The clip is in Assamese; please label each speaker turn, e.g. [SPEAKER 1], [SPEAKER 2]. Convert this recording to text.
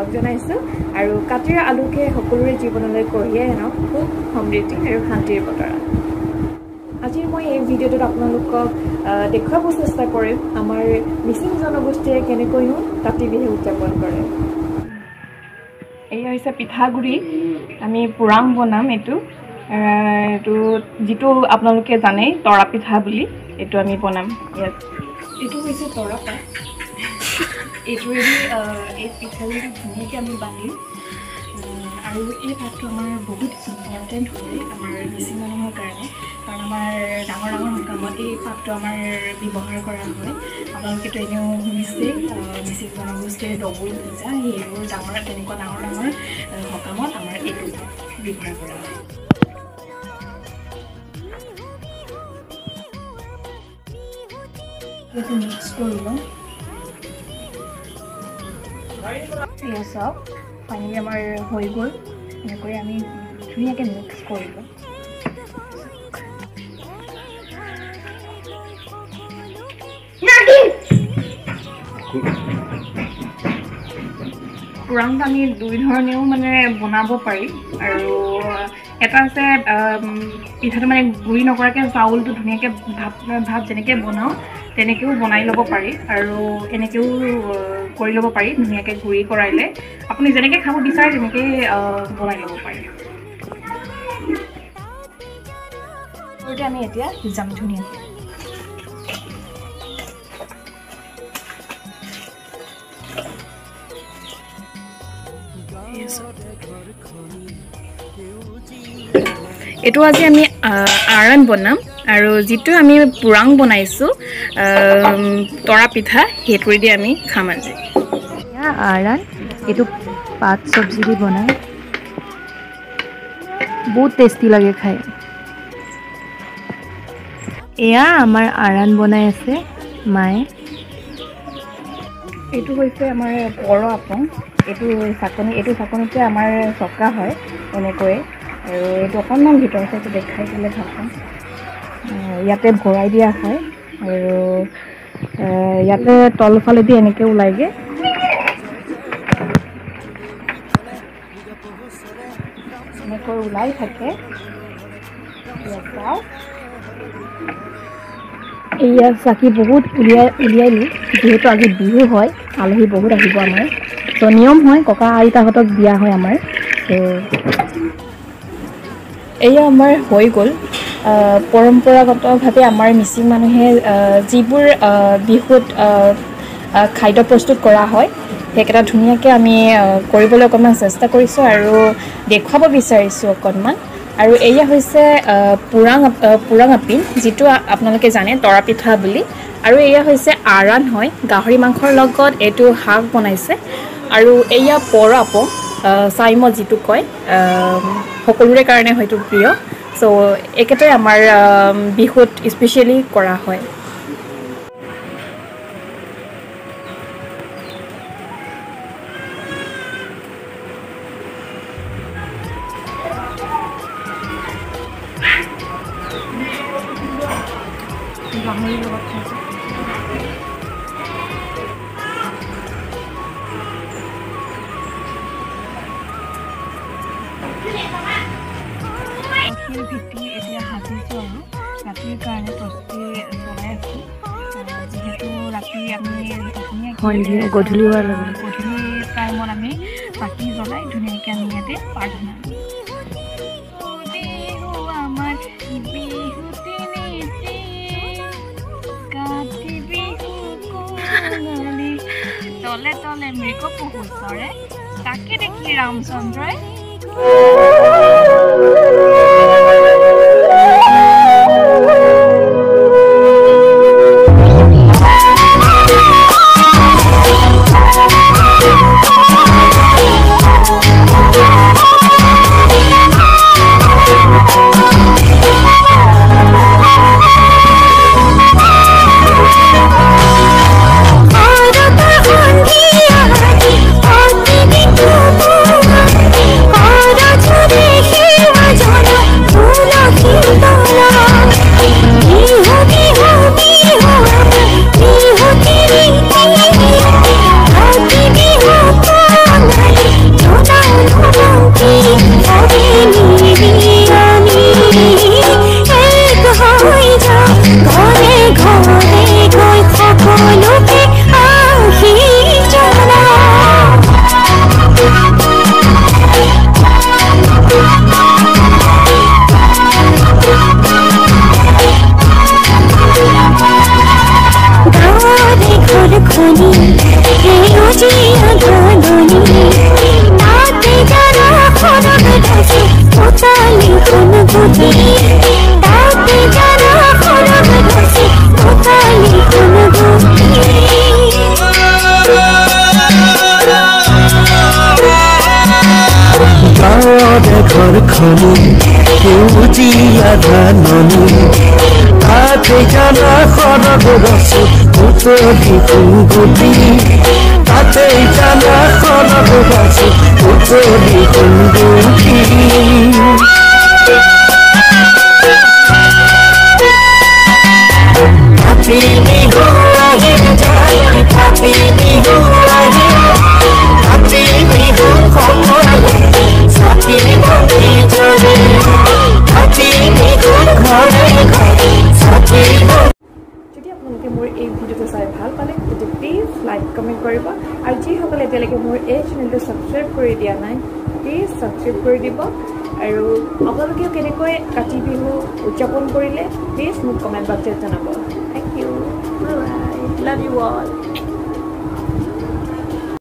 [SPEAKER 1] আহ্বান জনাইছোঁ আৰু কাতিৰ আলোকে সকলোৰে জীৱনলৈ কঢ়িয়াই আনক সুখ সমৃদ্ধি আৰু শান্তিৰ বতৰা। আজি মই এই ভিডিঅ'টোত আপোনালোকক দেখুৱাব চেষ্টা কৰিম আমাৰ মিচিং জনগোষ্ঠীয়ে কেনেকৈনো কাতি বিহু উদযাপন কৰে। এয়া হৈছে পিঠাগুড়ি, আমি পুৰাং বনাম। এইটো যিটো আপোনালোকে জানে তৰা পিঠা বুলি, এইটো আমি বনাম ইয়াত। এইটো হৈছে তৰা পাত, এইটোৱেদি এই পিঠাগুড়িটো ধুনীয়াকৈ আমি বান্ধিম আৰু এই পাতটো আমাৰ বহুত ইম্পৰ্টেণ্ট হয় আমাৰ মিচিং মানুহৰ কাৰণে, কাৰণ আমাৰ ডাঙৰ ডাঙৰ সকামত এই পাতটো আমাৰ ব্যৱহাৰ কৰা হয়। আপোনালোকেতো এনেও শুনিছেই মিচিং জনগোষ্ঠীৰ ডবল পূজা, সেইবোৰ তেনেকুৱা ডাঙৰ ডাঙৰ সকামত আমাৰ এইটো ব্যৱহাৰ কৰা হয়। এইটো মিক্স কৰি লওঁ। এয়া চাওক, পানী আমাৰ হৈ গ'ল। এনেকৈ আমি ধুনীয়াকৈ মিক্স কৰি লওঁ। পুৰাংটো আমি দুই ধৰণেও মানে বনাব পাৰি, আৰু এটা আছে পিঠাটো মানে গুড়ি নকৰাকৈ চাউলটো ধুনীয়াকৈ ভাত যেনেকৈ বনাওঁ তেনেকৈও বনাই ল'ব পাৰি, আৰু এনেকৈও কৰি ল'ব পাৰি। ধুনীয়াকৈ গুড়ি কৰাইলে আপুনি যেনেকৈ খাব বিচাৰে তেনেকৈ বনাই ল'ব পাৰি। আমি এতিয়া সিজাম ধুনীয়াকৈ। এইটো আজি আমি আৰান বনাম, আৰু যিটো আমি পুৰাং বনাইছোঁ তৰা পিঠা, সেইটোৱেদি আমি খাম আজি।
[SPEAKER 2] আৰান এইটো পাত চব্জি দি বনায়, বহুত টেষ্টি লাগে খাই। এয়া আমাৰ আৰান বনাই আছে মায়ে।
[SPEAKER 1] এইটো হৈছে আমাৰ বৰ আপং। এইটো চাকনিতে আমাৰ চকা হয় এনেকৈ, আৰু এইটো অকণমান ভিতৰৰ চাইটো দেখাই দিলে ভাল পাম। ইয়াতে ভৰাই দিয়া হয়, আৰু ইয়াতে তলফালেদি এনেকৈ ওলাইগৈ। এনেকৈ ওলাই থাকে। এয়া চাকি বহুত উলিয়াই নি, যিহেতু আজি বিহু হয়, আলহী বহুত আহিব আমাৰ, তো নিয়ম হয়, ককা আইতাহঁতক দিয়া হয় আমাৰ। তো এয়া আমাৰ হৈ গ'ল। পৰম্পৰাগতভাৱে আমাৰ মিচিং মানুহে যিবোৰ বিহুত খাদ্য প্ৰস্তুত কৰা হয়, সেইকেইটা ধুনীয়াকৈ আমি কৰিবলৈ অকণমান চেষ্টা কৰিছোঁ আৰু দেখুৱাব বিচাৰিছোঁ অকণমান। আৰু এয়া হৈছে পুৰাং আপিন, যিটো আপোনালোকে জানে তৰা পিঠা বুলি। আৰু এয়া হৈছে আৰান হয়, গাহৰি মাংসৰ লগত এইটো শাক বনাইছে। আৰু এয়া বৰ আপং, চাইমদ যিটো কয়, সকলোৰে কাৰণে হয়তো প্ৰিয়। চ' একেটাই আমাৰ বিহুত স্পেচিয়েলি কৰা হয়। গাহৰিৰ লগত খাইছোঁ। সেই ভিত্তি এতিয়া সাজিছোঁ আৰু ৰাতিৰ কাৰণে প্ৰস্তুতি চলাই আছোঁ। যিহেতু ৰাতি আমি গধূলি টাইমত আমি চাকি জ্বলাই ধুনীয়াকৈ আমি ইয়াতে প্ৰাৰ্থনা তলে তলে মৃগ পহু চৰে, তাকে দেখি ৰামচন্দ্ৰই
[SPEAKER 3] Thank you. ঘৰখনি সেউজীয়া ধাননি তাতে জানা সৰগ গছ উতলি ফুলগুটি তাতে জানা সৰগ গছ উতলি ফুলগুটি Happy Bihu আহিল যায় Happy Bihu আহিল Happy Bihu খবৰে Happy Bihu জৰে Happy Bihu ঘৰে ঘৰে Happy Bihu
[SPEAKER 1] যদি আপোনালোকে মোৰ এই ভিডিঅ'টো চাই ভাল পালে তেতিয়া প্লিজ লাইক কমেণ্ট কৰিব আৰু যিসকলে এতিয়ালৈকে মোৰ এই চেনেলটো ছাবস্ক্ৰাইব কৰি দিয়া নাই প্লিজ ছাবস্ক্ৰাইব কৰি দিব আৰু আপোনালোকেও কেনেকৈ কাতি বিহু উদযাপন কৰিলে প্লিজ মোক কমেণ্ট বক্সত জনাব thank you bye bye love you all